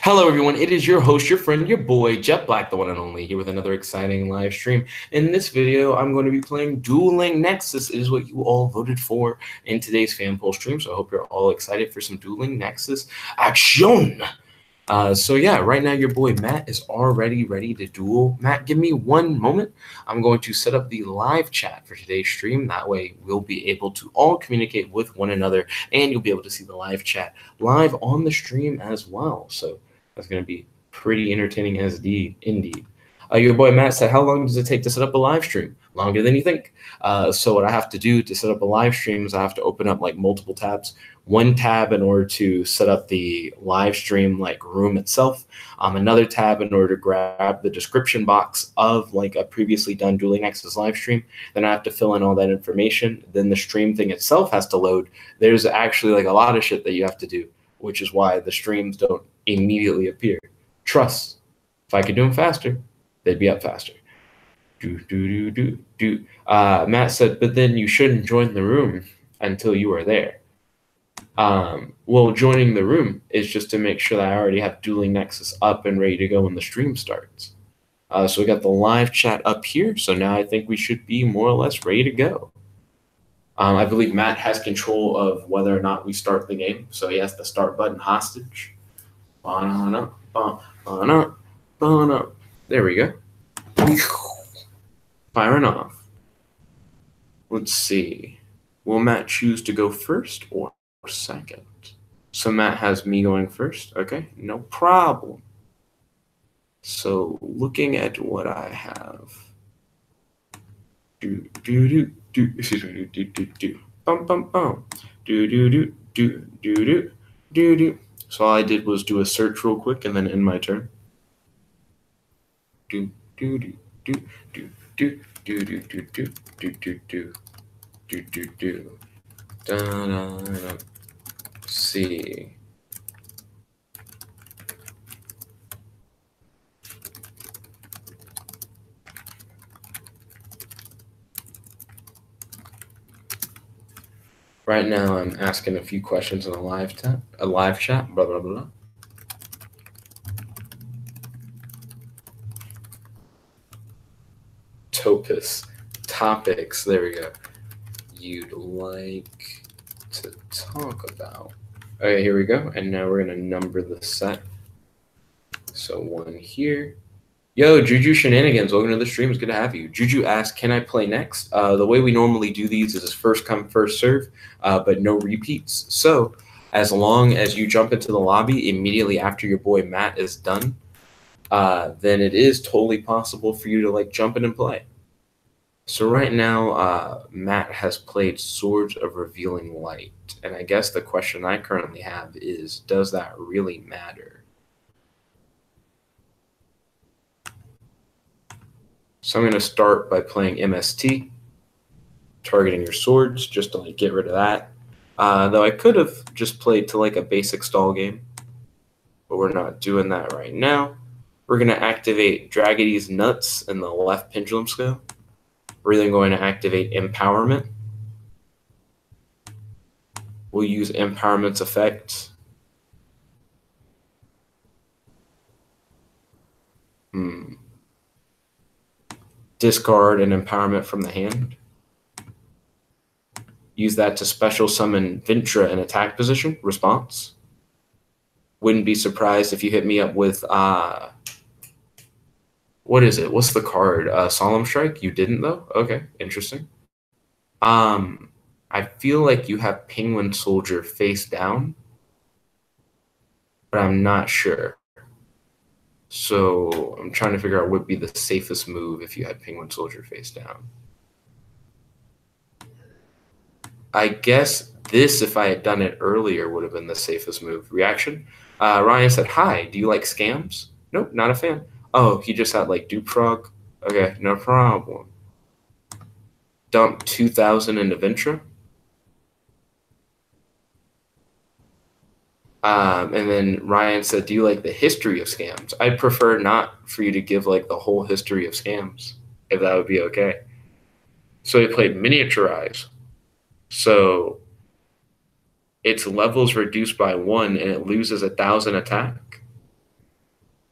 Hello, everyone. It is your host, your friend, your boy, Jet Black, the one and only, here with another exciting live stream. In this video, I'm going to be playing Dueling Nexus. It is what you all voted for in today's fan poll stream, so I hope you're all excited for some Dueling Nexus action. So yeah, right now your boy Matt is already ready to duel. Matt, give me one moment. I'm going to set up the live chat for today's stream. That way we'll be able to all communicate with one another, and you'll be able to see the live chat live on the stream as well. So that's going to be pretty entertaining indeed. Your boy Matt said, how long does it take to set up a live stream? Longer than you think. So what I have to do to set up a live stream is I have to open up like multiple tabs. One tab in order to set up the live stream like room itself. Another tab in order to grab the description box of like a previously done Dueling Nexus live stream. Then I have to fill in all that information. Then the stream thing itself has to load. There's actually like a lot of shit that you have to do, which is why the streams don't immediately appear. Trust. If I could do them faster, they'd be up faster. Matt said, but then you shouldn't join the room until you are there. Well, joining the room is just to make sure that I already have Dueling Nexus up and ready to go when the stream starts. So we got the live chat up here. So now I think we should be more or less ready to go. I believe Matt has control of whether or not we start the game. So he has the start button hostage. There we go. Firing off. Let's see. Will Matt choose to go first or second? So Matt has me going first. Okay, no problem. So looking at what I have. So all I did was do a search real quick and then end my turn. See. Right now, I'm asking a few questions in a live chat, blah, blah, blah. Topus. Topics. There we go. You'd like to talk about. Okay, here we go. And now we're going to number the set. So one here. Yo, Juju Shenanigans, welcome to the stream. It's good to have you. Juju asked, can I play next? The way we normally do these is first come, first serve, but no repeats. So as long as you jump into the lobby immediately after your boy Matt is done, then it is totally possible for you to like jump in and play. So right now, Matt has played Swords of Revealing Light. And I guess the question I currently have is, does that really matter? So I'm going to start by playing MST, targeting your swords, just to like get rid of that. Though I could have just played to like a basic stall game, but we're not doing that right now. We're going to activate Dragody's Nuts in the left pendulum scale. We're then going to activate Empowerment. We'll use Empowerment's effect. Discard an Empowerment from the hand. Use that to special summon Vintra in attack position. Response. Wouldn't be surprised if you hit me up with, what is it? What's the card? Solemn Strike? You didn't, though? Okay, interesting. I feel like you have Penguin Soldier face down, but I'm not sure. So I'm trying to figure out what would be the safest move if you had Penguin Soldier face down. I guess this, if I had done it earlier, would have been the safest move. Reaction? Ryan said, hi, do you like scams? Nope, not a fan. Oh, he just had like Dupe Frog? Okay, no problem. Dump 2,000 into Ventra. And then Ryan said, do you like the history of scams? I'd prefer not for you to give like the whole history of scams, if that would be okay. So he played Miniaturize. So its levels reduced by 1 and it loses 1,000 attack.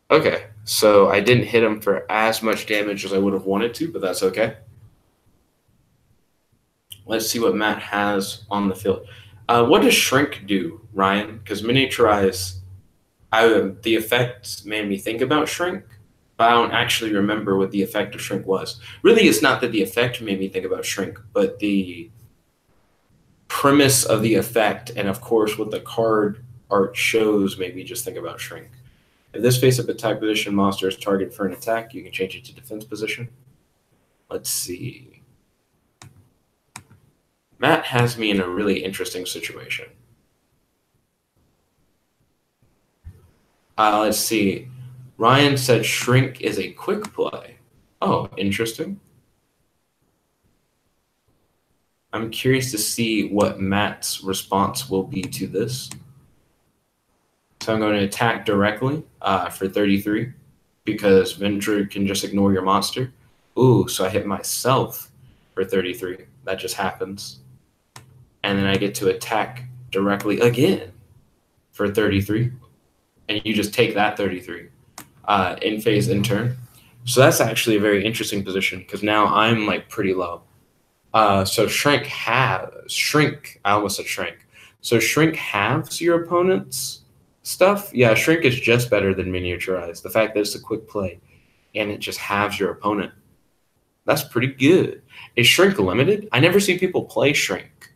Okay, so I didn't hit him for as much damage as I would have wanted to, but that's okay. Let's see what Matt has on the field. What does Shrink do, Ryan? Because miniaturize, the effect made me think about Shrink, but I don't actually remember what the effect of Shrink was. Really, it's not that the effect made me think about Shrink, but the premise of the effect, and of course what the card art shows, made me just think about Shrink. If this face-up attack position monster is target for an attack, you can change it to defense position. Let's see. Matt has me in a really interesting situation. Let's see. Ryan said Shrink is a quick play. Oh, interesting. I'm curious to see what Matt's response will be to this. So I'm going to attack directly for 33 because Venture can just ignore your monster. Ooh, so I hit myself for 33. That just happens. And then I get to attack directly again for 33. And you just take that 33 in phase, in turn. So that's actually a very interesting position because now I'm like pretty low. So Shrink, I almost said Shrink. So Shrink halves your opponent's stuff. Yeah, Shrink is just better than Miniaturize. The fact that it's a quick play and it just halves your opponent. That's pretty good. Is Shrink limited? I never see people play Shrink.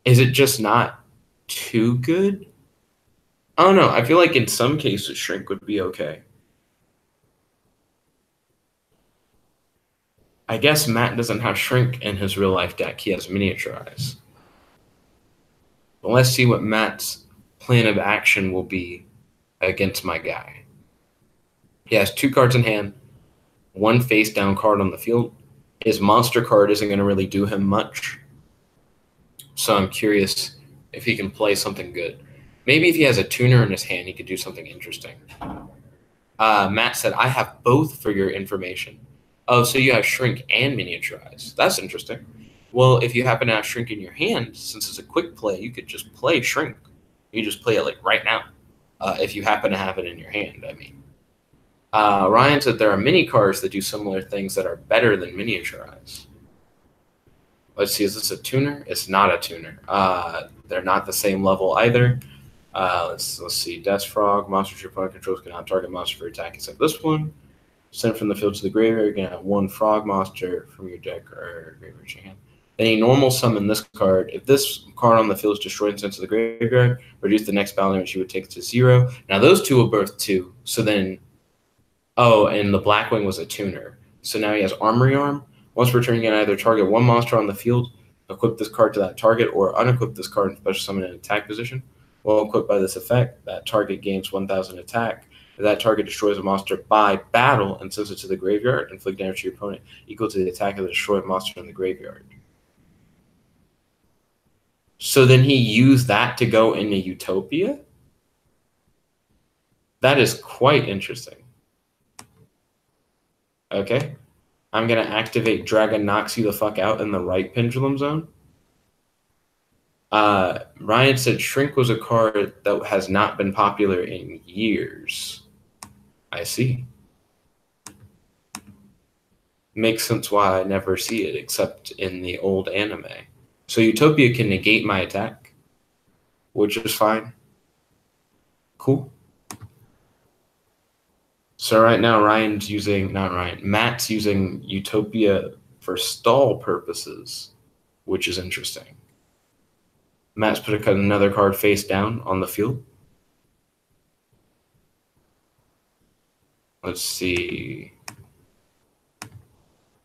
Is it just not too good? I don't know. I feel like in some cases Shrink would be okay. I guess Matt doesn't have Shrink in his real life deck. He has Miniaturize. But let's see what Matt's plan of action will be against my guy. He has 2 cards in hand, 1 face down card on the field. His monster card isn't going to really do him much. So I'm curious if he can play something good. Maybe if he has a tuner in his hand, he could do something interesting. Matt said, I have both for your information. Oh, so you have Shrink and Miniaturize. That's interesting. Well, if you happen to have Shrink in your hand, since it's a quick play, you could just play Shrink. You just play it like right now. If you happen to have it in your hand, I mean. Ryan said there are mini cards that do similar things that are better than Miniaturize. Let's see, is this a tuner? It's not a tuner. They're not the same level either. Let's see. Death Frog, monsters your opponent controls cannot target monster for attack except this one. Sent from the field to the graveyard, you can have 1 frog monster from your deck or graveyard your hand. Then you normal summon this card. If this card on the field is destroyed and sent to the graveyard, reduce the next battle damage you would take to 0. Now those 2 will birth 2. So then, oh, and the Blackwing was a tuner. So now he has Armory Arm. Once per turn, you can either target 1 monster on the field, equip this card to that target, or unequip this card and special summon in an attack position. Well equipped by this effect, that target gains 1,000 attack. If that target destroys a monster by battle and sends it to the graveyard, inflict damage to your opponent equal to the attack of the destroyed monster in the graveyard. So then he used that to go into Utopia? That is quite interesting. Okay. I'm going to activate Dragon Knocks You the fuck out in the right pendulum zone. Ryan said Shrink was a card that has not been popular in years. I see. Makes sense why I never see it except in the old anime. So Utopia can negate my attack, which is fine. Cool. So right now Matt's using Utopia for stall purposes, which is interesting. Matt's put another card face down on the field. Let's see.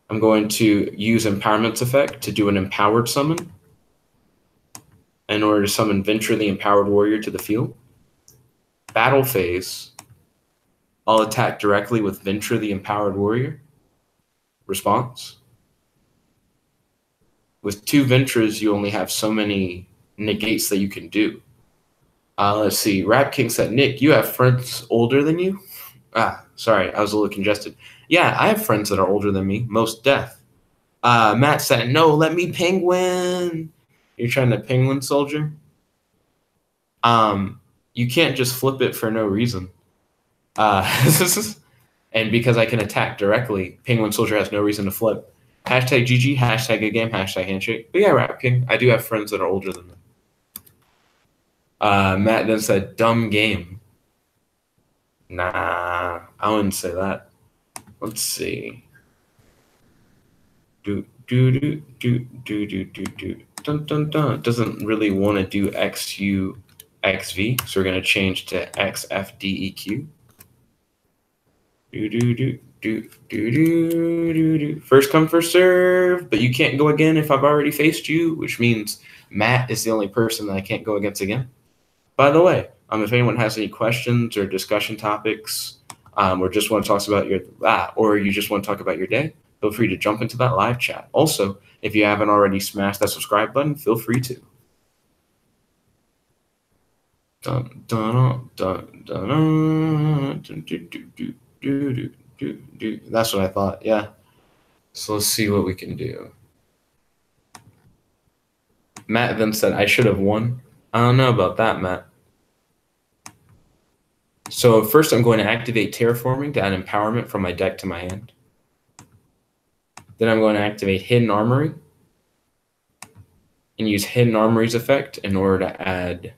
I'm going to use Empowerment's effect to do an empowered summon in order to summon Venture the Empowered Warrior to the field. Battle phase, I'll attack directly with Venture the Empowered Warrior. Response. With 2 Ventures, you only have so many negates that you can do. Let's see. Rap King said, Nick, you have friends older than you? Sorry, I was a little congested. Yeah, I have friends that are older than me, most deaf. Matt said, no, let me penguin. You're trying to penguin soldier? You can't just flip it for no reason. And because I can attack directly, Penguin Soldier has no reason to flip. Hashtag GG, hashtag good game, hashtag handshake. But yeah, Rap King, I do have friends that are older than me. Matt then said, dumb game. Nah, I wouldn't say that. Let's see. Do do do do do do do do. Dun dun dun. Doesn't really want to do XU XV, so we're gonna change to XFDEQ. Do do do do do do do do. First come, first serve, but you can't go again if I've already faced you, which means Matt is the only person that I can't go against again. By the way, if anyone has any questions or discussion topics, or just want to talk about or you just want to talk about your day, feel free to jump into that live chat. Also, if you haven't already smashed that subscribe button, feel free to. Dun, dun, dun, dun, dun, dun, dun, dun, dun, dun, dun. That's what I thought. Yeah. So let's see what we can do. Matt then said I should have won. I don't know about that, Matt. So first I'm going to activate Terraforming to add Empowerment from my deck to my hand. Then I'm going to activate Hidden Armory and use Hidden Armory's effect in order to add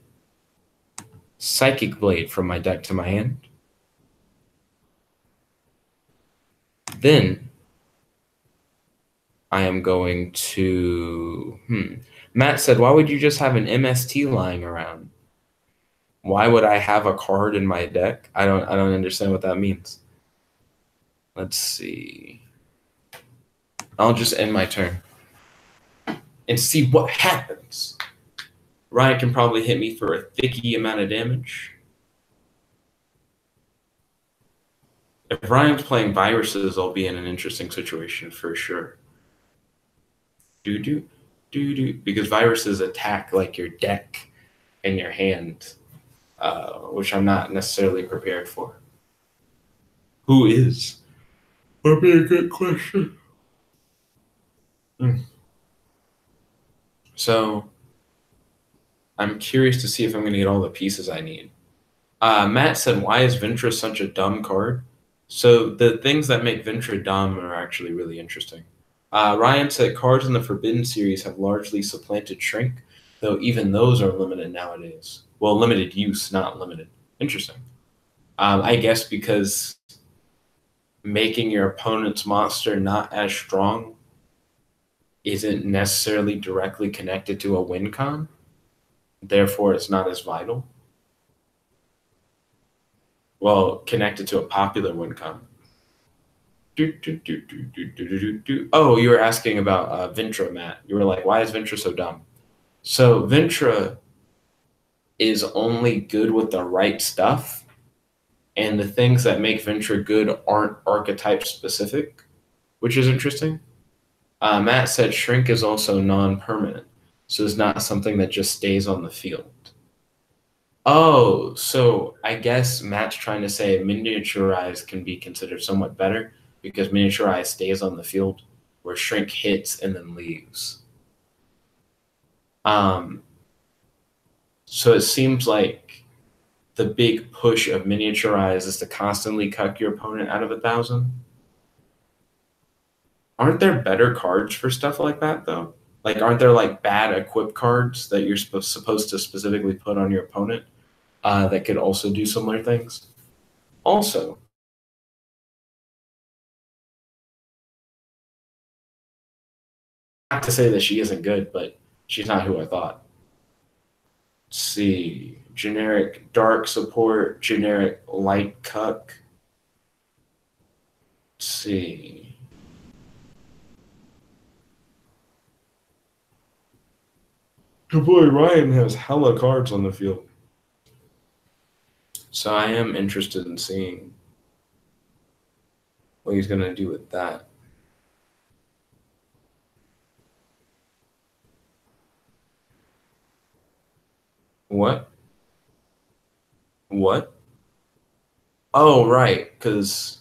Psychic Blade from my deck to my hand. Then I am going to... Matt said, why would you just have an MST lying around? Why would I have a card in my deck? I don't understand what that means. Let's see. I'll just end my turn and see what happens. Ryan can probably hit me for a thicky amount of damage. If Ryan's playing viruses, I'll be in an interesting situation for sure. Because viruses attack like your deck and your hand, which I'm not necessarily prepared for. Who is? That'd be a good question. So I'm curious to see if I'm going to get all the pieces I need. Matt said, why is Ventra such a dumb card? So the things that make Ventra dumb are actually really interesting. Ryan said, cards in the Forbidden series have largely supplanted Shrink, though even those are limited nowadays. Well, limited use, not limited. Interesting. I guess because making your opponent's monster not as strong isn't necessarily directly connected to a win con. Therefore, it's not as vital. Well, connected to a popular win con. Oh, you were asking about Ventra, Matt. You were like, why is Ventra so dumb? So Ventra is only good with the right stuff, and the things that make Ventra good aren't archetype specific, which is interesting. Matt said Shrink is also non-permanent, so it's not something that just stays on the field. Oh, so I guess Matt's trying to say Miniaturize can be considered somewhat better because Miniaturize stays on the field, where Shrink hits and then leaves. So it seems like the big push of Miniaturize is to constantly cuck your opponent out of 1,000. Aren't there better cards for stuff like that, though? Like, aren't there, like, bad equip cards that you're supposed to specifically put on your opponent that could also do similar things? Also, not to say that she isn't good, but she's not who I thought. Let's see. Generic dark support, generic light cuck. Let's see. Your boy Ryan has hella cards on the field. So I am interested in seeing what he's going to do with that. What? What? Oh, right, because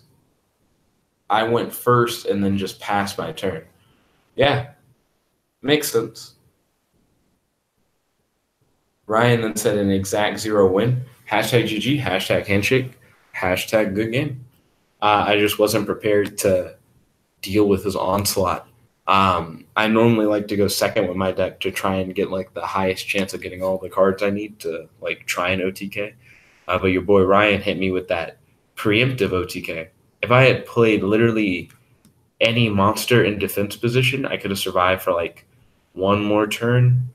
I went first and then just passed my turn. Yeah, makes sense. Ryan then said an exact 0 win. Hashtag GG, hashtag handshake. Hashtag good game. I just wasn't prepared to deal with his onslaught. I normally like to go second with my deck to try and get like the highest chance of getting all the cards I need to like try and OTK. But your boy Ryan hit me with that preemptive OTK. If I had played literally any monster in defense position, I could have survived for like one more turn.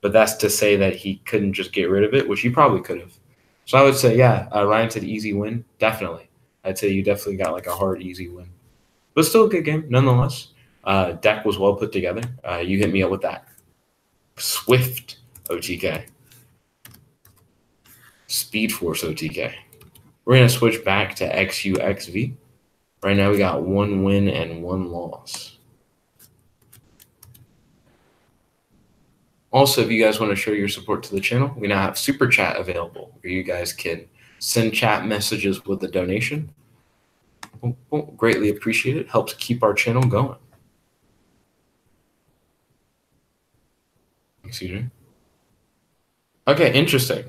But that's to say that he couldn't just get rid of it, which he probably could have. So I would say, yeah, Ryan said easy win. Definitely. I'd say you definitely got like a hard, easy win. But still a good game, nonetheless. Deck was well put together. You hit me up with that Swift OTK. Speed Force OTK. We're going to switch back to XUXV. Right now we got 1 win and 1 loss. Also, if you guys want to show your support to the channel, we now have Super Chat available where you guys can send chat messages with a donation. Greatly appreciate it. Helps keep our channel going. Excuse me. Okay, interesting.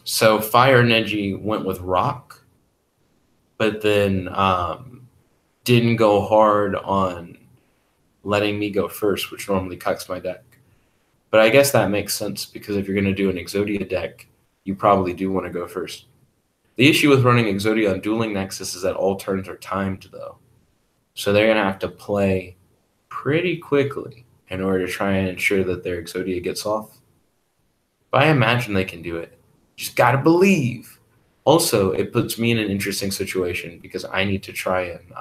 So Fire Neji went with Rock, but then didn't go hard on letting me go first, which normally cuts my deck. But I guess that makes sense because if you're going to do an Exodia deck, you probably do want to go first. The issue with running Exodia on Dueling Nexus is that all turns are timed, though. So they're going to have to play pretty quickly in order to try and ensure that their Exodia gets off. But I imagine they can do it. Just got to believe. Also, it puts me in an interesting situation because I need to try and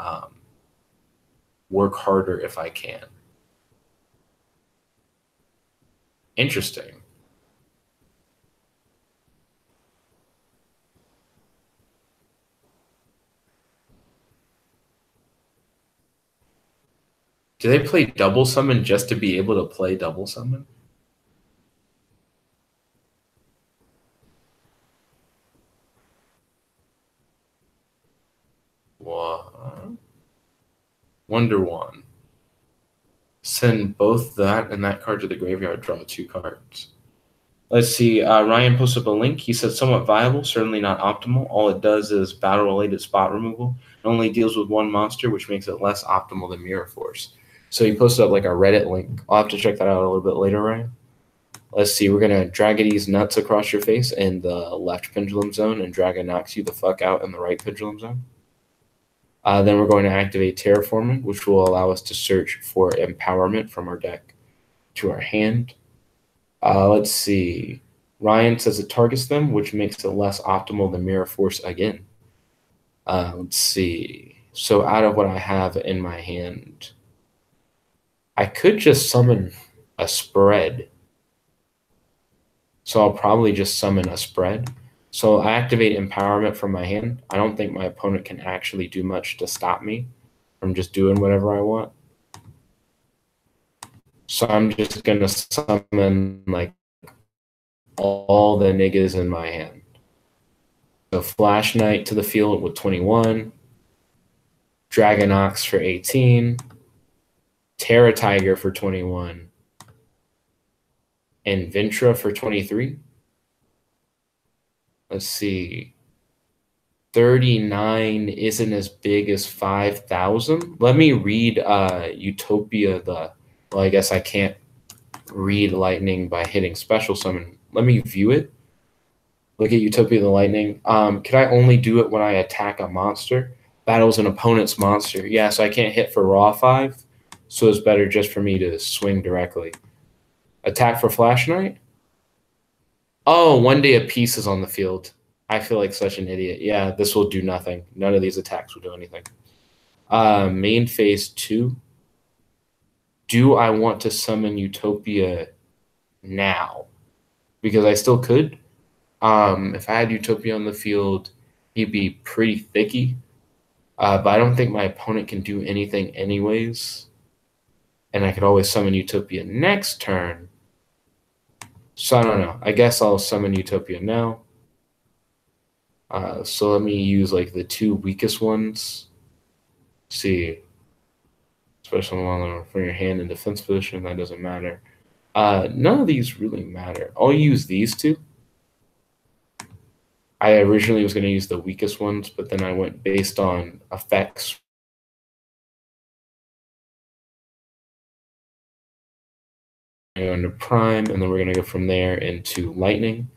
work harder if I can. Interesting. Do they play double summon just to be able to play double summon? What? Wonder One. Send both that and that card to the graveyard, draw 2 cards. Let's see. Ryan posted up a link. He said somewhat viable, certainly not optimal. All it does is battle-related spot removal. It only deals with 1 monster, which makes it less optimal than Mirror Force. So he posted up like a Reddit link. I'll have to check that out a little bit later, Ryan. Let's see. We're going to Dragony's nuts across your face in the left pendulum zone, and Dragon knocks you the fuck out in the right pendulum zone. Then we're going to activate Terraforming, which will allow us to search for empowerment from our deck to our hand. Let's see. Ryan says it targets them, which makes it less optimal than Mirror Force again. Let's see. So out of what I have in my hand, I could just summon a spread. So I'll probably just summon a spread. So I activate Empowerment from my hand. I don't think my opponent can actually do much to stop me from just doing whatever I want. So I'm just going to summon like all the niggas in my hand. So Flash Knight to the field with 21. Dragon Ox for 18. Terra Tiger for 21. And Ventra for 23. Let's see. 39 isn't as big as 5,000. Let me read Utopia Well, I guess I can't read Lightning by hitting Special Summon. Let me view it. Look at Utopia the Lightning. Can I only do it when I attack a monster? Battles an opponent's monster. Yeah, so I can't hit for Raw 5. So it's better just for me to swing directly. Attack for Flash Knight? Oh, 1 day a piece is on the field. I feel like such an idiot. Yeah, this will do nothing. None of these attacks will do anything. Main phase 2. Do I want to summon Utopia now? Because I still could. If I had Utopia on the field, he'd be pretty thicky. But I don't think my opponent can do anything anyways. And I could always summon Utopia next turn. So I don't know. I guess I'll summon Utopia now. So let me use like the 2 weakest ones. See. Special one from your hand in defense position. That doesn't matter. None of these really matter. I'll use these 2. I originally was going to use the weakest ones, but then I went based on effects. Go into prime, and then we're going to go from there into lightning.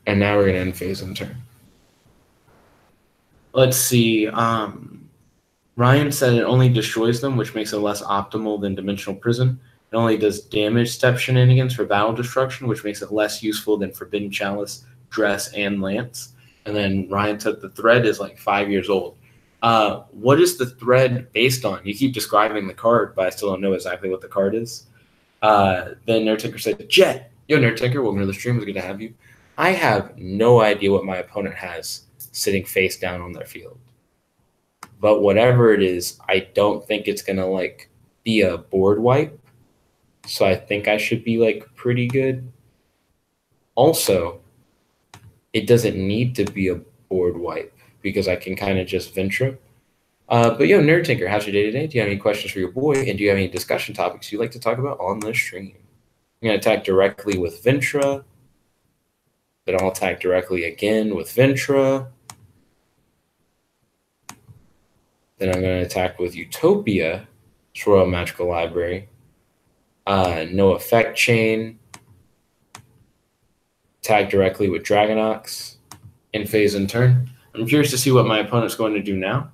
And now we're going to end phase and turn. Let's see. Ryan said it only destroys them, which makes it less optimal than Dimensional Prison. It only does damage step shenanigans for battle destruction, which makes it less useful than Forbidden Chalice, Dress, and Lance. And then Ryan said the thread is like 5 years old. What is the thread based on? You keep describing the card, but I still don't know exactly what the card is. Then Nerdtinker said, Jet! Yo, Nerdtinker, welcome to the stream. It's good to have you. I have no idea what my opponent has sitting face down on their field. But whatever it is, I don't think it's going to, like, be a board wipe. So I think I should be, like, pretty good. Also, it doesn't need to be a board wipe because I can kind of just Ventra. But yo, Nerdtinker, how's your day today? Do you have any questions for your boy? And do you have any discussion topics you'd like to talk about on the stream? I'm going to attack directly with Ventra. Then I'll attack directly again with Ventra. Then I'm going to attack with Utopia, Royal Magical Library. No effect chain. Attack directly with Dragonox. In phase and turn. I'm curious to see what my opponent's going to do now.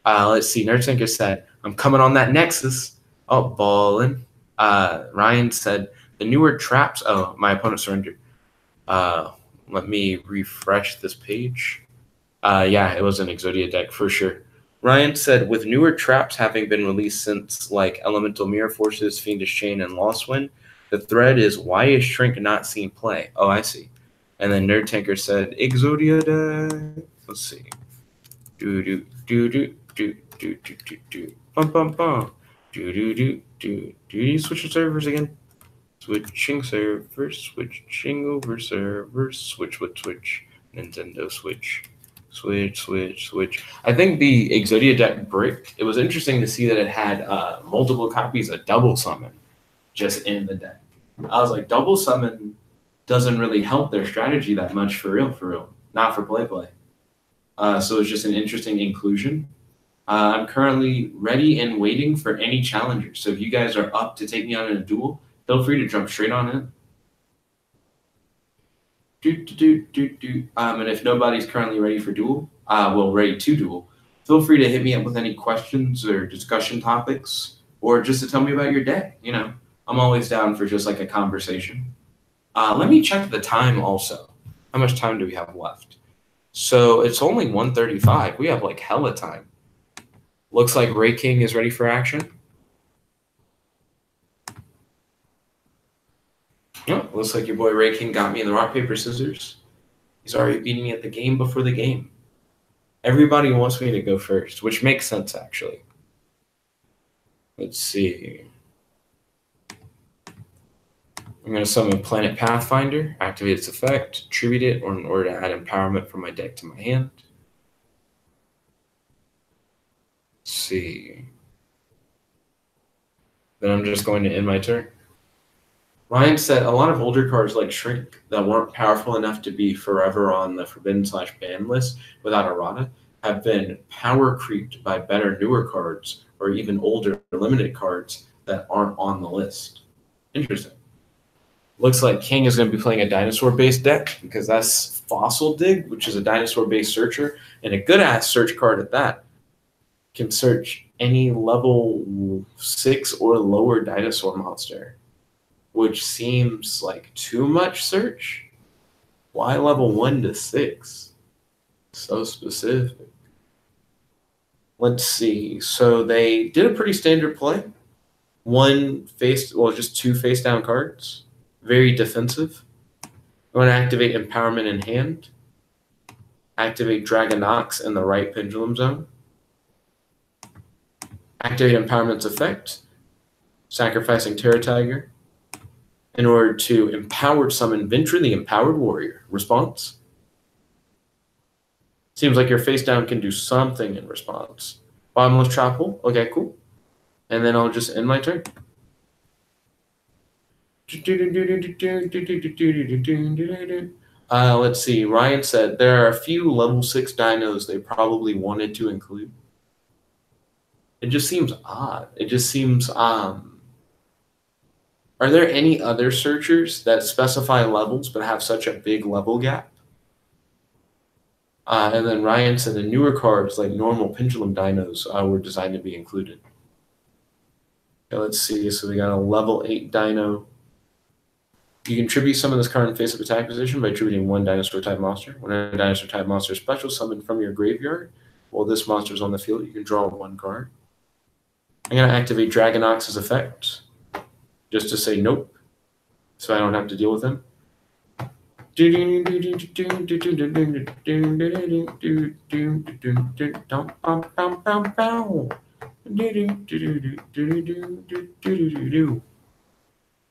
Let's see. Nerdtinker said, I'm coming on that Nexus. Oh, ballin'. Ryan said, the newer traps. Oh, my opponent surrendered. Let me refresh this page. Yeah, it was an Exodia deck for sure. Ryan said, with newer traps having been released since like Elemental Mirror Forces, Fiendish Chain, and Lost Wind, the thread is, why is Shrink not seen play? Oh, I see. And then Nerdtinker said, Exodia deck. Let's see. Bum bum bum. Do you switch servers again? Switching servers, switching over servers, switch. Nintendo Switch. Switch. I think the Exodia deck brick, it was interesting to see that it had multiple copies of Double Summon just in the deck. I was like, Double Summon doesn't really help their strategy that much for real. Not for play. So it's just an interesting inclusion. I'm currently ready and waiting for any challengers. So if you guys are up to take me on in a duel, feel free to jump straight on in. And if nobody's currently ready for duel, ready to duel, feel free to hit me up with any questions or discussion topics, or just to tell me about your day. You know, I'm always down for just like a conversation. Let me check the time also. How much time do we have left? So it's only 1:35. We have like hella time. Looks like Ray King is ready for action. Oh, looks like your boy Ray King got me in the rock, paper, scissors. He's already beating me at the game before the game. Everybody wants me to go first, which makes sense, actually. Let's see. I'm going to summon Planet Pathfinder, activate its effect, tribute it, or in order to add empowerment from my deck to my hand. Let's see. Then I'm just going to end my turn. Ryan said a lot of older cards like Shrink that weren't powerful enough to be forever on the Forbidden/Ban list without errata have been power creeped by better newer cards or even older limited cards that aren't on the list. Interesting. Looks like King is going to be playing a dinosaur-based deck because that's Fossil Dig, which is a dinosaur-based searcher, and a good-ass search card at that. Can search any level 6 or lower dinosaur monster, which seems like too much search. Why level 1 to 6? So specific. Let's see. So they did a pretty standard play. Just 2 face-down cards. Very defensive. I'm going to activate Empowerment in hand. Activate Dragonox in the right pendulum zone. Activate Empowerment's effect. Sacrificing Terra Tiger in order to empowered summon Ventra, the Empowered Warrior. Response? Seems like your face down can do something in response. Bottomless Trap Hole. Okay, cool. And then I'll just end my turn. Let's see. Ryan said there are a few level 6 dinos they probably wanted to include. It just seems odd. It just seems are there any other searchers that specify levels but have such a big level gap? And then Ryan said the newer cards, like normal pendulum dinos, were designed to be included. Okay, let's see. So we got a level 8 dino. You contribute some of this card in face-up attack position by attributing one dinosaur-type monster. When a dinosaur-type monster is special summoned from your graveyard, while this monster is on the field, you can draw one card. I'm going to activate Dragonox's effect, just to say nope, so I don't have to deal with him.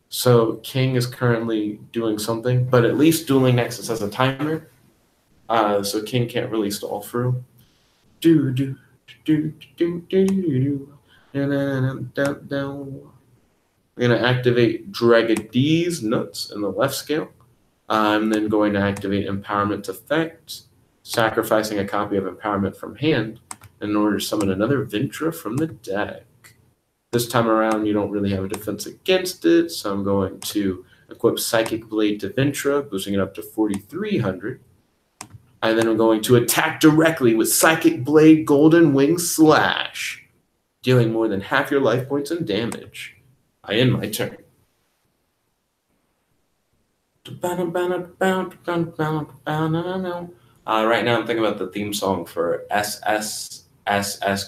So King is currently doing something, but at least Dueling Nexus has a timer, so King can't really stall through. We're going to activate Dragadi's Nuts in the left scale. I'm then going to activate Empowerment Effect, sacrificing a copy of Empowerment from hand in order to summon another Ventra from the deck. This time around, you don't really have a defense against it, so I'm going to equip Psychic Blade to Ventra, boosting it up to 4,300. And then I'm going to attack directly with Psychic Blade Golden Wing Slash, dealing more than half your life points in damage. I end my turn. Right now I'm thinking about the theme song for SSSS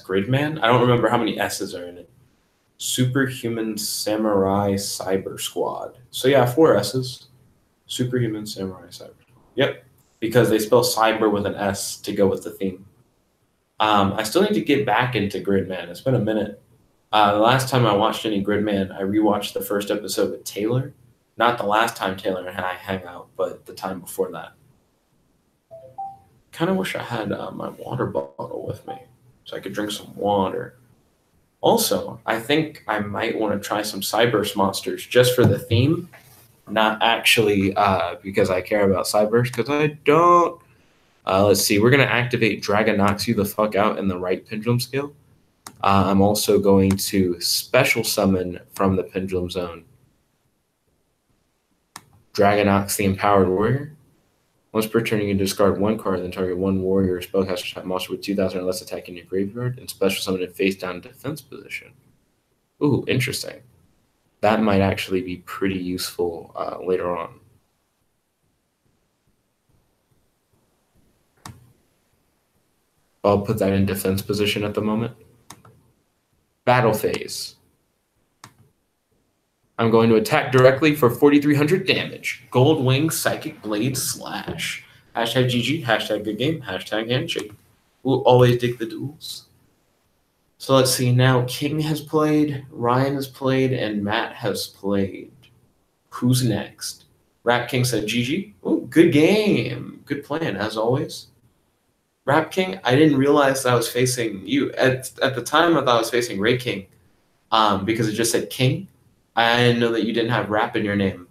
Gridman. I don't remember how many S's are in it. Superhuman Samurai Cyber Squad. So yeah, 4 S's. Superhuman Samurai Cyber Squad. Yep, because they spell cyber with an S to go with the theme. I still need to get back into Gridman. It's been a minute. The last time I watched any Gridman, I rewatched the first episode with Taylor. Not the last time Taylor and I hang out, but the time before that. Kind of wish I had my water bottle with me so I could drink some water. Also, I think I might want to try some Cyburst monsters just for the theme, not actually because I care about Cyburst, because I don't. Let's see. We're going to activate Dragonox you the fuck out in the right pendulum scale. I'm also going to special summon from the pendulum zone Dragonox the Empowered Warrior. Once per turn, you can discard one card, then target one warrior or spellcaster type monster with 2,000 or less attack in your graveyard, and special summon it face down defense position. Ooh, interesting. That might actually be pretty useful later on. I'll put that in defense position at the moment. Battle phase. I'm going to attack directly for 4,300 damage. Gold Wing Psychic Blade Slash. Hashtag GG, hashtag good game, hashtag handshake. We'll always dig the duels. So let's see, now King has played, Ryan has played, and Matt has played. Who's next? Rap King said GG. Oh, good game. Good plan, as always. Rap King, I didn't realize that I was facing you. At the time, I thought I was facing Ray King because it just said King. I didn't know that you didn't have rap in your name,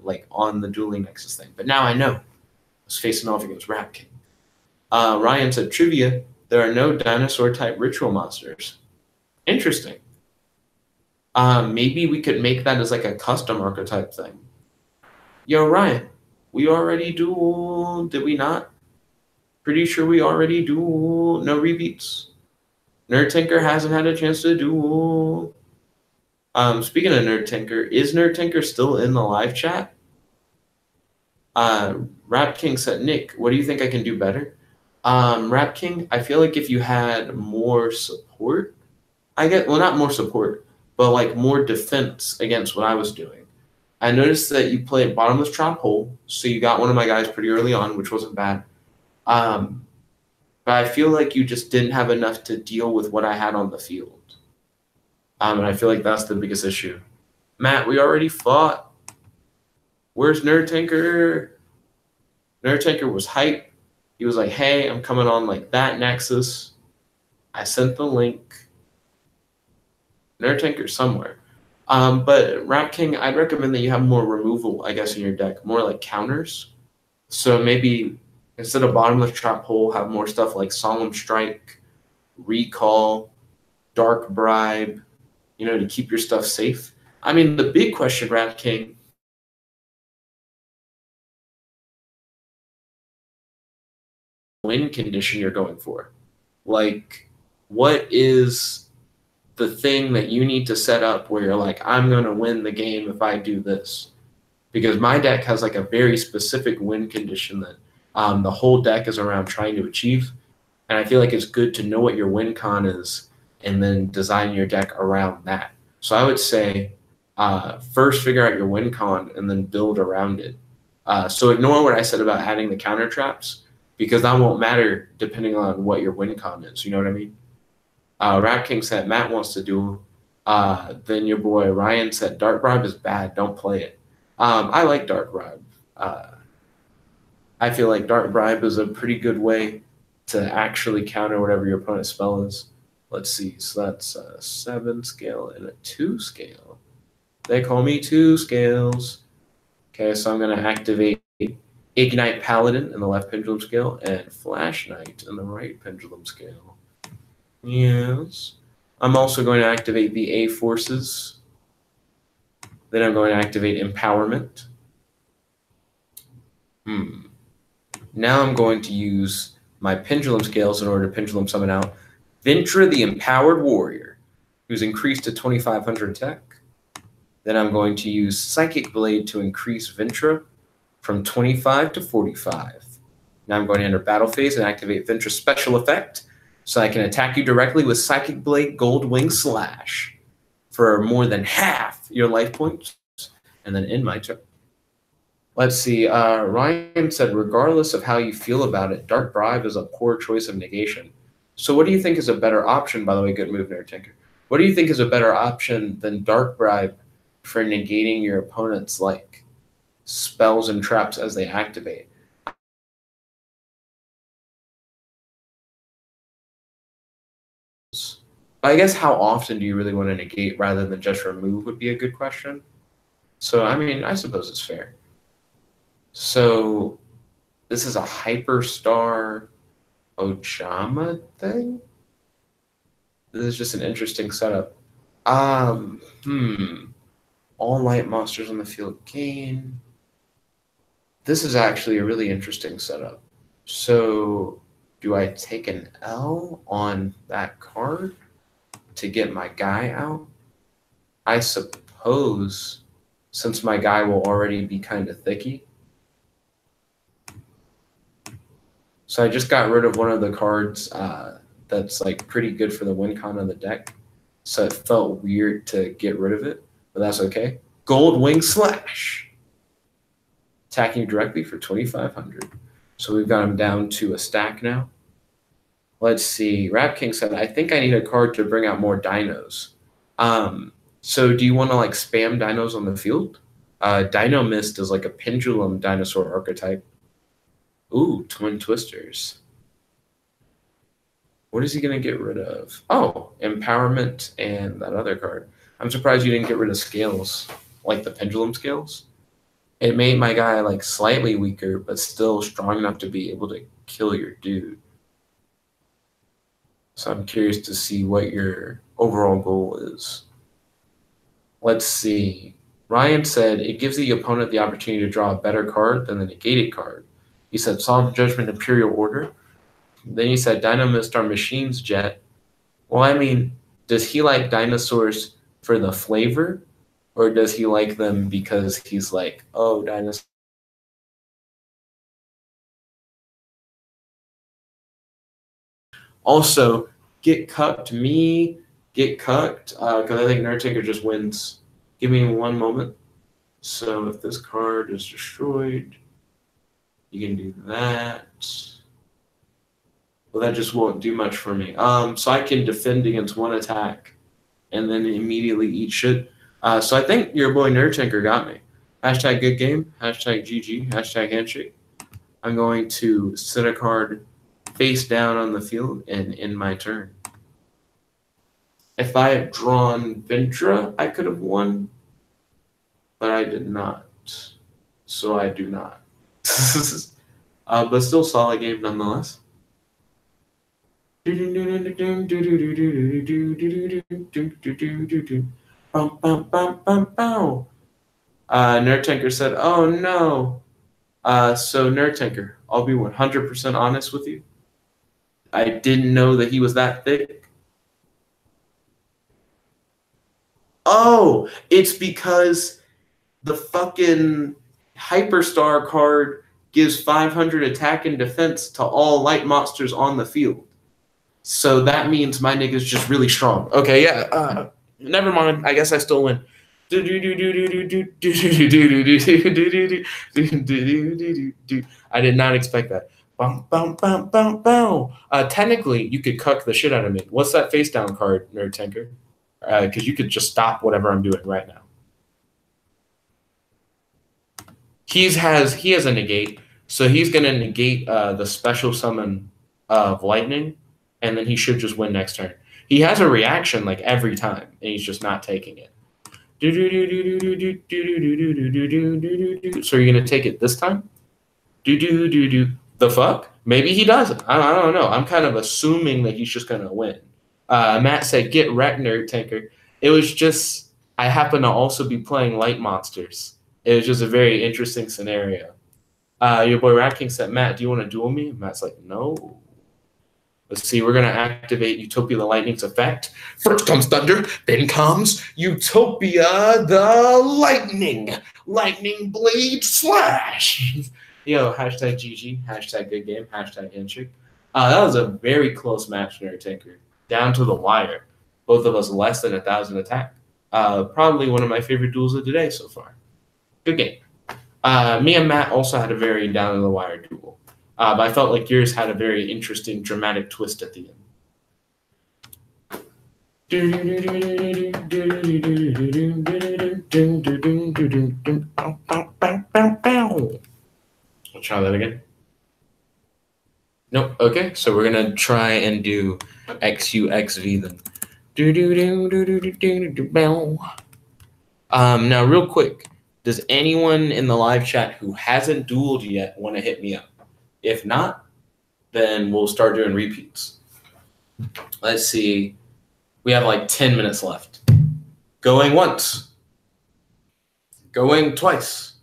like on the Dueling Nexus thing. But now I know. I was facing off against Rap King. Ryan said, trivia, there are no dinosaur-type ritual monsters. Interesting. Maybe we could make that as like a custom archetype thing. Yo, Ryan, we already duel, did we not? Pretty sure we already duel. No repeats. Nerd Tinker hasn't had a chance to duel. Speaking of Nerd Tinker, is Nerd Tinker still in the live chat? Rap King said, Nick, what do you think I can do better? Rap King, I feel like if you had more support, well, not more support, but like more defense against what I was doing. I noticed that you played Bottomless Trap Hole, so you got one of my guys pretty early on, which wasn't bad. But I feel like you just didn't have enough to deal with what I had on the field. And I feel like that's the biggest issue. Matt, we already fought. Where's Nerd Tinker? Nerd Tinker was hype. He was like, hey, I'm coming on like that Nexus. I sent the link. Nerd Tinker's somewhere. But Rat King, I'd recommend that you have more removal, I guess, in your deck, more like counters. So maybe instead of bottomless trap hole, have more stuff like Solemn Strike, Recall, Dark Bribe, to keep your stuff safe. I mean, the big question, Rat King, win condition you're going for. Like, what is the thing that you need to set up where you're like, I'm going to win the game if I do this? Because my deck has like a very specific win condition that the whole deck is around trying to achieve. And I feel like it's good to know what your win con is and then design your deck around that. So I would say first figure out your win con and then build around it. So ignore what I said about adding the counter traps because that won't matter depending on what your win con is. You know what I mean? Rat King said Matt wants to do. Then your boy Ryan said Dark Bribe is bad. Don't play it. I like Dark Bribe. I feel like Dark Bribe is a pretty good way to actually counter whatever your opponent's spell is. Let's see. So that's a 7 scale and a 2 scale. They call me 2 scales. Okay, so I'm going to activate Ignite Paladin in the left pendulum scale and Flash Knight in the right pendulum scale. Yes. I'm also going to activate the A forces. Then I'm going to activate Empowerment. Now I'm going to use my pendulum scales in order to pendulum summon out Ventra the Empowered Warrior, who's increased to 2500 attack. Then I'm going to use Psychic Blade to increase Ventra from 25 to 45. Now I'm going to enter battle phase and activate Ventra's special effect so I can attack you directly with Psychic Blade Gold Wing Slash for more than half your life points and then end my turn. Let's see. Ryan said, regardless of how you feel about it, Dark Bribe is a poor choice of negation. So what do you think is a better option, by the way, good move, Nerd Tinker? What do you think is a better option than Dark Bribe for negating your opponent's like spells and traps as they activate? I guess how often do you really want to negate rather than just remove would be a good question. So, I mean, I suppose it's fair. So this is a Hyperstar Ojama thing? This is just an interesting setup. All light monsters on the field gain. This is actually a really interesting setup. So do I take an L on that card to get my guy out? I suppose, since my guy will already be kind of thicky. So I just got rid of one of the cards that's like pretty good for the win con on the deck. So it felt weird to get rid of it, but that's okay. Gold Wing Slash. Attacking directly for 2,500. So we've got him down to a stack now. Let's see. Rap King said, I think I need a card to bring out more dinos. So do you want to like spam dinos on the field? Dino Mist is like a pendulum dinosaur archetype. Ooh, Twin Twisters. What is he going to get rid of? Oh, Empowerment and that other card. I'm surprised you didn't get rid of Scales, like the Pendulum Scales. It made my guy like slightly weaker, but still strong enough to be able to kill your dude. So I'm curious to see what your overall goal is. Let's see. Ryan said, it gives the opponent the opportunity to draw a better card than the negated card. He said, Solemn Judgment, Imperial Order. Then he said, Dino Mist are Machines Jet. Well, I mean, does he like dinosaurs for the flavor? Or does he like them because he's like, oh, dinosaurs? Also, get cucked me, get cucked, because I think Nerd Tinker just wins. Give me one moment. So if this card is destroyed, you can do that. Well, that just won't do much for me. So I can defend against one attack and then immediately eat shit. So I think your boy Nerd Tinker got me. Hashtag good game, hashtag GG, hashtag handshake. I'm going to set a card face down on the field and end my turn. If I had drawn Ventra, I could have won. but I did not. So I do not. But still solid game nonetheless. Nerd Tanker said, "Oh no." So Nerd Tanker, I'll be 100% honest with you. I didn't know that he was that thick. Oh, it's because the fucking Hyperstar card gives 500 attack and defense to all light monsters on the field. So that means my nigga's just really strong. Okay, yeah. Never mind. I guess I still win. I did not expect that. Technically, you could cuck the shit out of me. What's that face down card, Nerd Tanker? Because you could just stop whatever I'm doing right now. He has a negate, so he's gonna negate the special summon of lightning, and then he should just win next turn. He has a reaction like every time, and he's just not taking it. So you're gonna take it this time? The fuck? Maybe he doesn't. I don't know. I'm kind of assuming that he's just gonna win. Matt said, "Get wrecked, Nerd Tanker." It was just I happen to also be playing light monsters. It was just a very interesting scenario. Your boy Rat King said, "Matt, do you want to duel me?" Matt's like, "No." Let's see. We're gonna activate Utopia the Lightning's effect. First comes thunder, then comes Utopia the Lightning blade slash. Yo, hashtag GG, hashtag good game, hashtag handshake. That was a very close match, Nerd Tanker. Down to the wire. Both of us less than 1,000 attack. Probably one of my favorite duels of the day so far. Good game. Me and Matt also had a very down to the wire duel. But I felt like yours had a very interesting, dramatic twist at the end. Let's try that again. Nope. Okay, so we're gonna try and do XUXV then. Now, real quick, does anyone in the live chat who hasn't dueled yet want to hit me up? If not, then we'll start doing repeats. Let's see. We have like 10 minutes left. Going once. Going twice.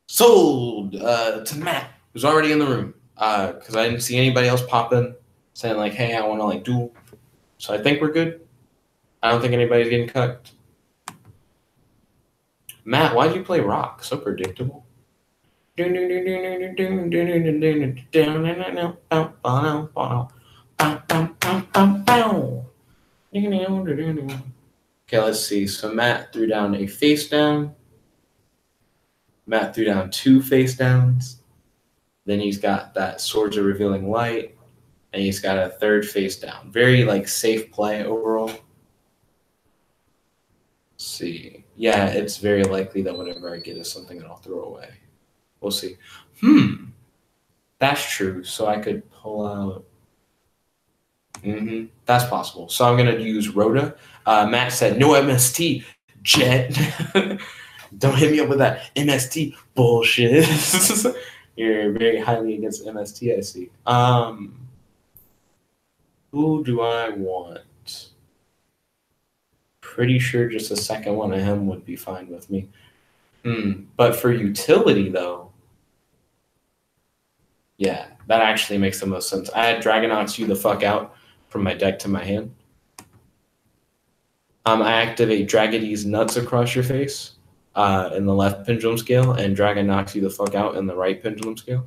Sold to Matt, who's already in the room. Because I didn't see anybody else pop in saying like, hey, I want to like duel. So I think we're good. I don't think anybody's getting cut. Matt, why did you play rock? So predictable. Okay, let's see. So Matt threw down a face down. Matt threw down 2 face downs. Then he's got that Swords of Revealing Light. And he's got a 3rd face down. Very like safe play overall. Let's see. Yeah, it's very likely that whatever I get is something that I'll throw away. We'll see. That's true. So I could pull out. That's possible. So I'm going to use Rhoda. Matt said, no MST, Jet. Don't hit me up with that MST bullshit. You're very highly against MST, I see. Who do I want? Pretty sure just a second one of him would be fine with me. But for utility, though, yeah, that actually makes the most sense. I had Dragonauts you the fuck out from my deck to my hand. I activate Dragody's nuts across your face in the left pendulum scale, and Dragon knocks you the fuck out in the right pendulum scale.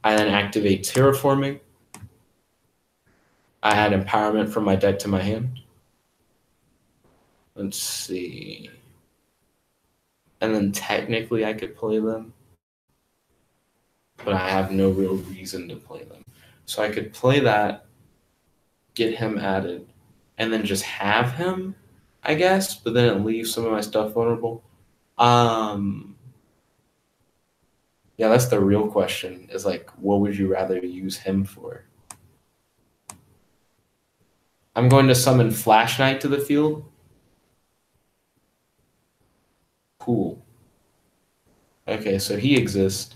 I then activate Terraforming. I add Empowerment from my deck to my hand. Let's see. And then technically I could play them, but I have no real reason to play them. So I could play that, get him added, and then just have him, I guess, but then it leaves some of my stuff vulnerable. Yeah, that's the real question, is like, what would you rather use him for? I'm going to summon Flash Knight to the field, Cool. Okay, so he exists.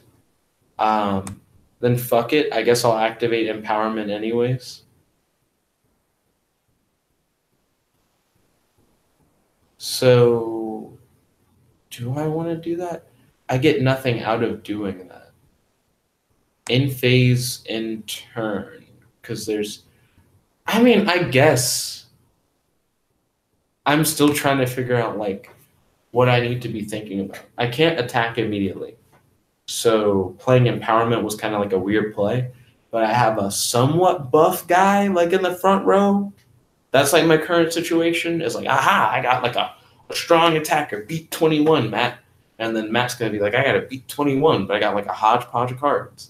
Then fuck it. I guess I'll activate empowerment anyways. So do I want to do that? I get nothing out of doing that. In phase, in turn. Because there's... I mean, I guess I'm still trying to figure out, like, what I need to be thinking about. I can't attack immediately. So playing empowerment was kind of like a weird play. But I have a somewhat buff guy, like, in the front row. That's, like, my current situation. It's like, aha, I got, like, a strong attacker. Beat 21, Matt. And then Matt's going to be like, I got to beat 21, but I got, like, a hodgepodge of cards.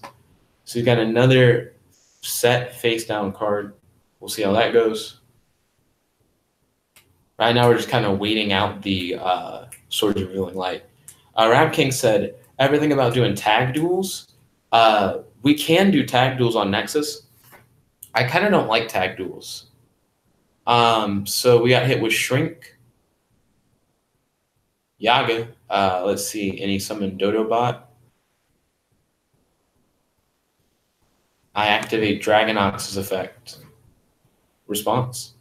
So you got another set face-down card. We'll see how that goes. Right now, we're just kind of waiting out the Swords of Revealing Light. Rap King said, everything about doing tag duels. We can do tag duels on Nexus. I kind of don't like tag duels. So we got hit with Shrink. Yaga. Let's see. And he summoned Dodobot. I activate Dragonox's effect. Response?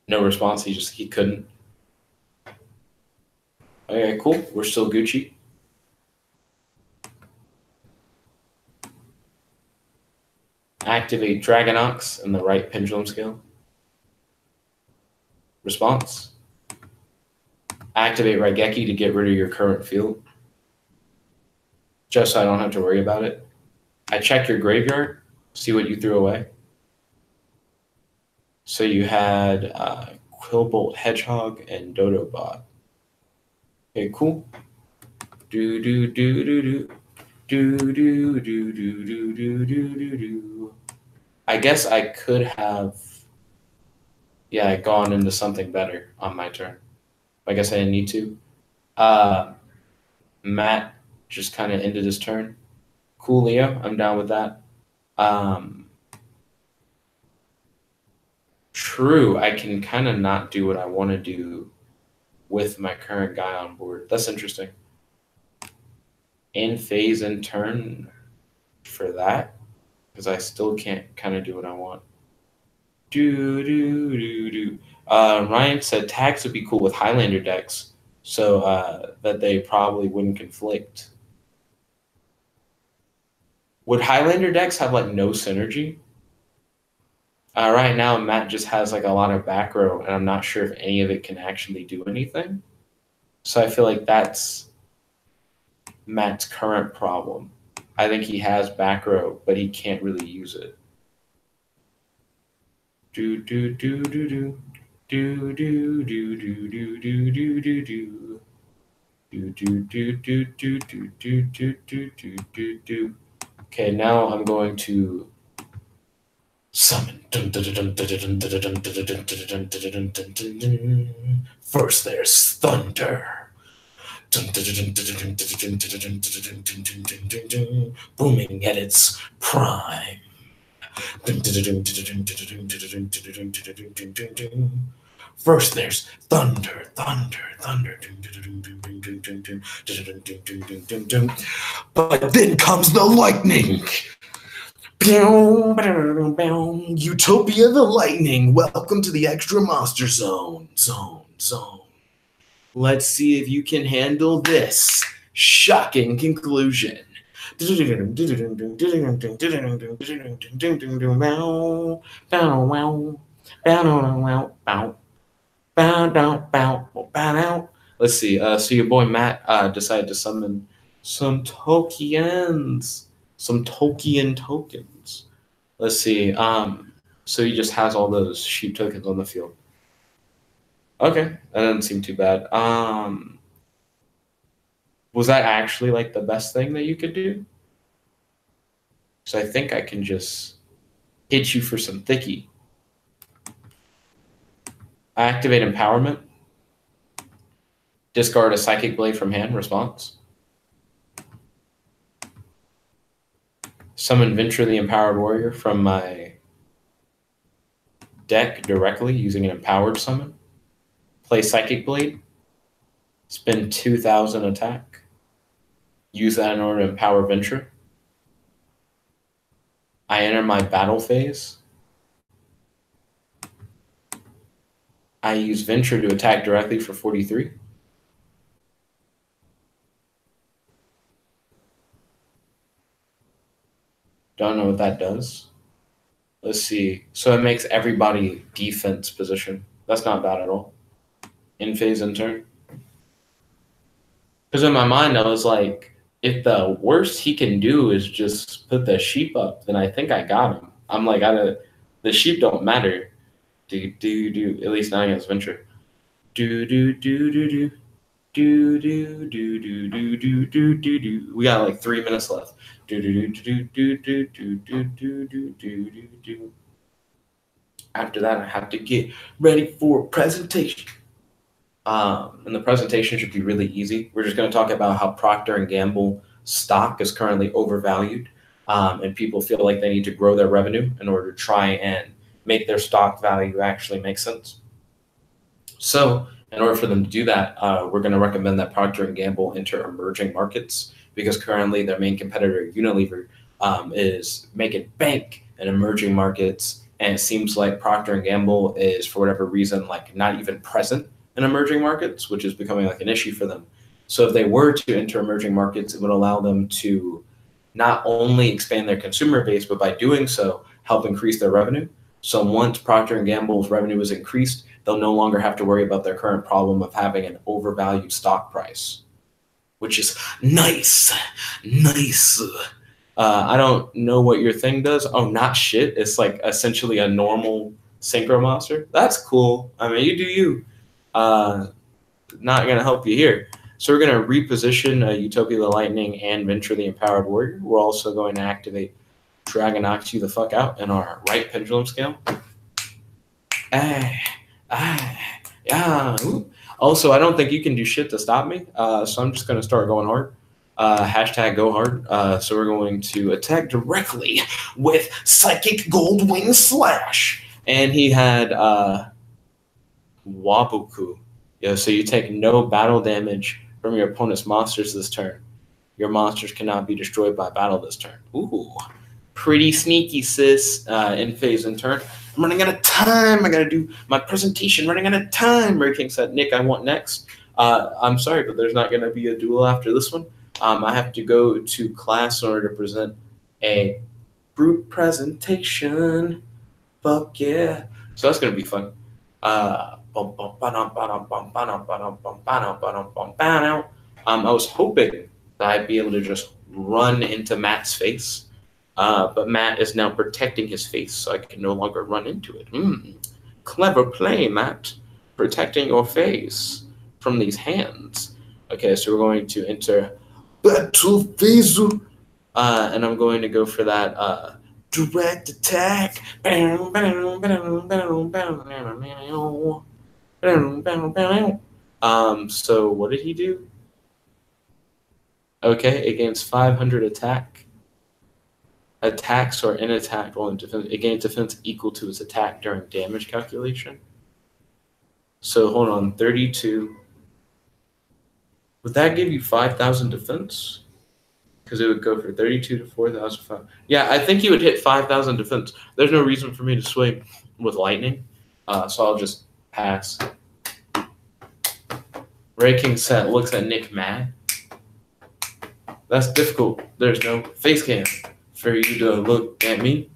No response. He couldn't. Okay, cool. We're still Gucci. Activate Dragonox in the right pendulum scale. Response? Activate Raigeki to get rid of your current field. Just so I don't have to worry about it. I check your graveyard, see what you threw away. So you had Quillbolt Hedgehog and Dodobot. Okay, cool. Do do do do do. Do do do do do do do do do. I guess I could have, yeah, gone into something better on my turn. I guess I didn't need to. Matt just kind of ended his turn. Cool, Leo. I'm down with that. True, I can kind of not do what I want to do with my current guy on board. That's interesting. In phase and turn for that, because I still can't kind of do what I want. Ryan said tags would be cool with Highlander decks, so that they probably wouldn't conflict. Would Highlander decks have like no synergy? Right now, Matt just has like a lot of back row, and I'm not sure if any of it can actually do anything. So I feel like that's Matt's current problem. I think he has back row, but he can't really use it. Do do do do do do do do do do do do do do. Do do do do do do do do do do do. Okay, now I'm going to summon. First, there's thunder. Booming at its prime. First, there's thunder, thunder, thunder. But then comes the lightning. Utopia the lightning. Welcome to the extra monster zone. Zone. Let's see if you can handle this shocking conclusion. Let's see. So your boy Matt decided to summon some tokens, some Tolkien tokens. Let's see. So he just has all those sheep tokens on the field. Okay, that doesn't seem too bad. Was that actually like the best thing that you could do? So I think I can just hit you for some thicky. I activate empowerment. Discard a Psychic Blade from hand. Response. Summon Venture the Empowered Warrior from my deck directly using an empowered summon. Play Psychic Blade. Spend 2,000 attack. Use that in order to empower Venture. I enter my battle phase. I use Venture to attack directly for 43. Don't know what that does. Let's see. So it makes everybody defense position. That's not bad at all. In phase, in turn. Because in my mind, I was like, if the worst he can do is just put the sheep up, then I think I got him. I'm like, the sheep don't matter. At least not against Venture. We got like 3 minutes left. After that, I have to get ready for a presentation. And the presentation should be really easy. We're just going to talk about how Procter & Gamble stock is currently overvalued, and people feel like they need to grow their revenue in order to try and make their stock value actually make sense. So in order for them to do that, we're going to recommend that Procter & Gamble enter emerging markets, because currently their main competitor, Unilever, is making bank in emerging markets. And it seems like Procter & Gamble is, for whatever reason, like not even present in emerging markets, which is becoming like an issue for them. So if they were to enter emerging markets, it would allow them to not only expand their consumer base, but by doing so, help increase their revenue. So once Procter & Gamble's revenue is increased, they'll no longer have to worry about their current problem of having an overvalued stock price, which is nice. I don't know what your thing does. Oh, not shit. It's like essentially a normal synchro monster. That's cool. I mean, you do you. Not going to help you here. So we're going to reposition Utopia the Lightning and Venture the Empowered Warrior. We're also going to activate Dragon Knocks you the fuck out in our right pendulum scale. Yeah. Also, I don't think you can do shit to stop me, so I'm just going to start going hard. Hashtag go hard. So we're going to attack directly with Psychic Goldwing Slash. And he had Wabuku. Yeah, so you take no battle damage from your opponent's monsters this turn. Your monsters cannot be destroyed by battle this turn. Ooh, pretty sneaky, sis. In phase, in turn. I'm running out of time. I got to do my presentation. Running out of time. Ray King said, Nick, I want next. I'm sorry, but there's not going to be a duel after this one. I have to go to class in order to present a group presentation. Fuck yeah. So that's going to be fun. I was hoping that I'd be able to just run into Matt's face, but Matt is now protecting his face, so I can no longer run into it. Clever play, Matt. Protecting your face from these hands. Okay, so we're going to enter Battle Phase, and I'm going to go for that direct attack. So what did he do? Okay, it gains 500 attack. Attacks or in attack while in defense. It gains defense equal to its attack during damage calculation. So hold on, 32. Would that give you 5,000 defense? Because it would go for 32 to 4,005. Yeah, I think he would hit 5,000 defense. There's no reason for me to swing with lightning, so I'll just pass. Ray King set looks at Nick mad. That's difficult. There's no face cam for you to look at me.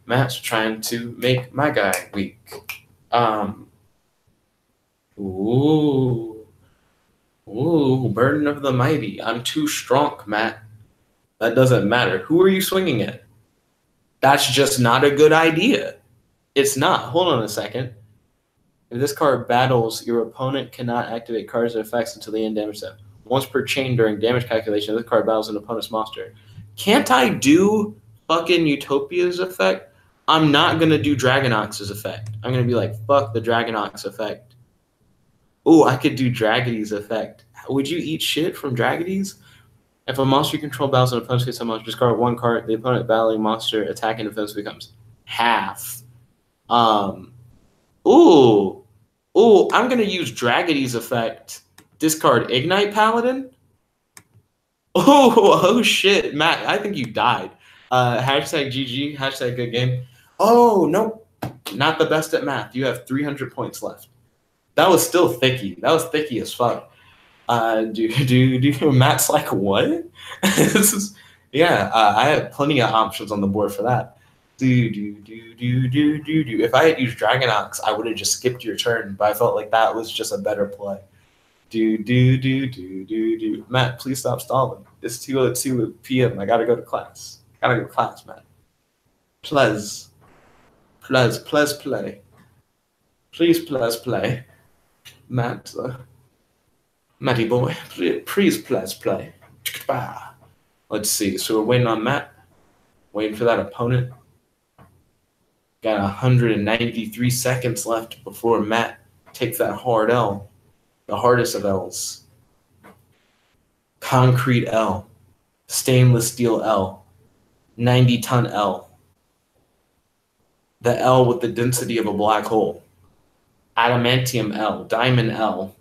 Matt's trying to make my guy weak. Ooh, Burden of the Mighty. I'm too strong, Matt. That doesn't matter. Who are you swinging at? That's just not a good idea. It's not. Hold on a second. If this card battles, your opponent cannot activate cards and effects until the end damage step. Once per chain during damage calculation, this card battles an opponent's monster. Can't I do fucking Utopia's effect? I'm not going to do Dragonox's effect. I'm going to be like, fuck the Dragonox effect. Oh, I could do Dragody's effect. Would you eat shit from Dragody's? If a monster you control battles an opponent's face, monster, discard one card. The opponent battling monster attack and defense becomes half. I'm gonna use Dragody's effect Discard Ignite Paladin. Oh shit, Matt, I think you died. Hashtag GG, hashtag good game. Oh, nope. Not the best at math. You have 300 points left. That was still thicky. That was thicky as fuck. Matt's like, what? This is, yeah, I had plenty of options on the board for that. If I had used Dragon Ox, I would have just skipped your turn, but I felt like that was just a better play. Matt, please stop stalling. It's 2:02 p.m. I gotta go to class. Matt. Please play. Please play. Matt, Matty boy, please play. Let's see. So we're waiting on Matt. Waiting for that opponent. Got 193 seconds left before Matt takes that hard L. The hardest of L's. Concrete L. Stainless steel L. 90-ton L. The L with the density of a black hole. Adamantium L. Diamond L.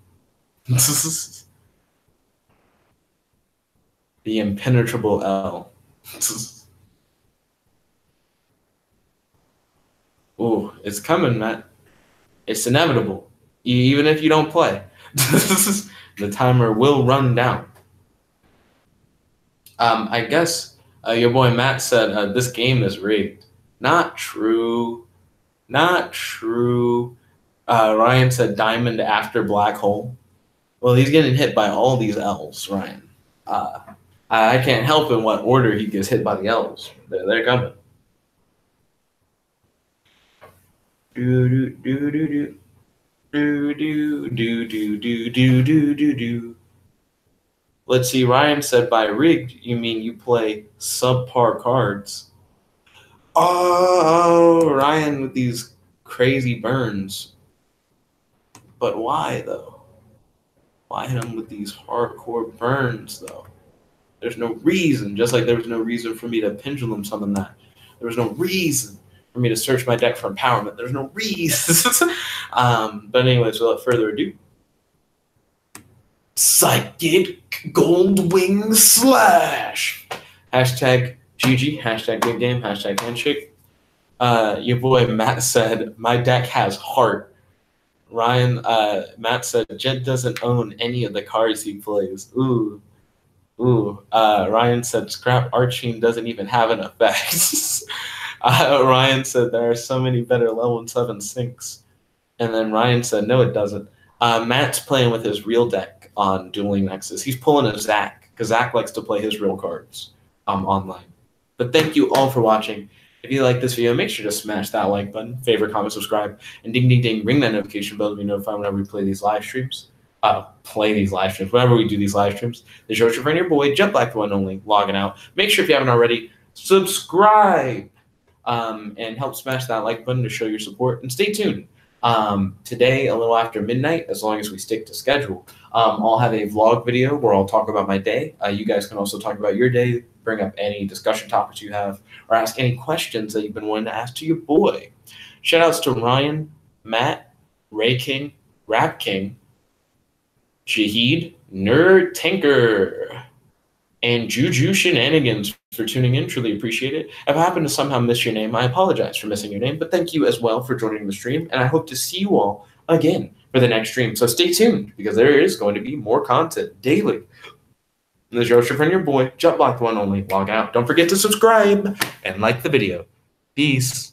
The impenetrable L. Ooh, it's coming, Matt. It's inevitable. Even if you don't play. The timer will run down. I guess your boy Matt said this game is rigged. Not true. Not true. Ryan said diamond after black hole. Well, he's getting hit by all these L's, Ryan. I can't help in what order he gets hit by the L's. They're coming. Let's see, Ryan said by rigged, you mean you play subpar cards. Oh, Ryan with these crazy burns. But why, though? Why hit him with these hardcore burns, though? There's no reason, just like there was no reason for me to pendulum summon that. There was no reason for me to search my deck for empowerment. There's no reason. But anyways, without further ado, Psychic Goldwing Slash. Hashtag GG, hashtag good game, hashtag handshake. Your boy Matt said, my deck has heart. Ryan, Matt said, Jet doesn't own any of the cards he plays. Ooh. Ryan said, scrap Archene doesn't even have an effect. Ryan said, there are so many better level 7 sinks. And then Ryan said, no, it doesn't. Matt's playing with his real deck on Dueling Nexus. He's pulling a Zach, because Zach likes to play his real cards online. But thank you all for watching. If you like this video, make sure to smash that like button, favorite, comment, subscribe, and ding, ding, ding, ring that notification bell to be notified whenever we play these live streams. Whenever we do these live streams. This is your friend, your boy, JetBlack, the one only, logging out. Make sure if you haven't already, subscribe and help smash that like button to show your support. And stay tuned. Today, a little after midnight, as long as we stick to schedule, I'll have a vlog video where I'll talk about my day. You guys can also talk about your day, bring up any discussion topics you have, or ask any questions that you've been wanting to ask to your boy. Shoutouts to Ryan, Matt, Ray King, Rap King, Shahid, Nerd Tinker, and Juju Shenanigans for tuning in. Truly appreciate it. If I happen to somehow miss your name, I apologize for missing your name, but thank you as well for joining the stream, and I hope to see you all again for the next stream. So stay tuned, because there is going to be more content daily. And this is your friend, your boy, JetBlack, the one only. Log out. Don't forget to subscribe and like the video. Peace.